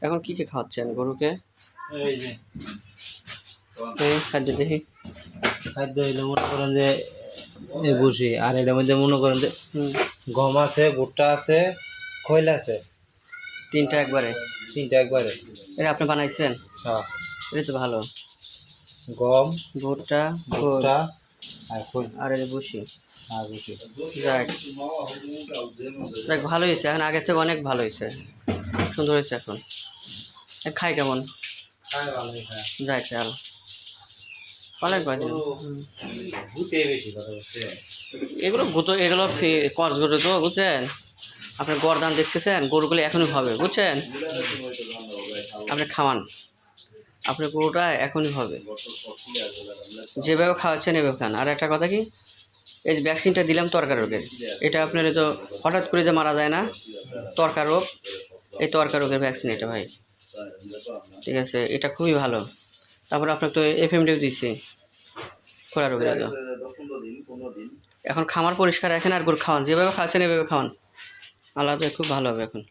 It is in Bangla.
এখন কি খাওয়াচ্ছেন গরুকে? এই যে খাদ্য দেখি। খাদ্য হইলে মনে করেন যে এই ভুসি, আর এটার মধ্যে মনে করেন যে গম আছে, ভুট্টা আছে, খৈল আছে, তিনটা একবারে? তিনটা একবারে। এটা আপনি বানাইছেন? হ্যাঁ, এটা তো ভালো। গম, ভুট্টা, ভুট্টা আর খৈল আর এই ভুসি। আর ভুসি। যাক যাক, ভালো হয়েছে, এখন আগের থেকে অনেক ভালো হয়েছে, সুন্দর হয়েছে। এখন খাই কেমন? খায় ভালোই খায়। যাই খেয়াল অনেক ভালো। ভূতে বেশি কথা বলছে। এগুলো গুতো, এগুলো কস গরু তো, বুঝছেন? আপনার গরদান দেখতেছেন, গরুগুলো এখনই হবে, বুঝছেন? আপনি খাওয়ান, আপনার গরুটা এখনই হবে, যেভাবে খাওয়াচ্ছেন এভাবে খান। আর একটা কথা কি, এই যে ভ্যাকসিনটা দিলাম তরকা রোগের, এটা আপনার তো হঠাৎ করে যে মারা যায় না, তরকা রোগ, এই তরকা রোগের ভ্যাকসিন এটা ভাই, ঠিক আছে? এটা খুবই ভালো। তারপর আপনার তো এফএমডিও দিচ্ছি খোলা রোগের। এখন খামার পরিষ্কার রাখেন আর গরু খাওয়ান, যেভাবে খাওয়াচ্ছেন এভাবে খাওয়ান, আল্লাহ খুব ভালো হবে এখন।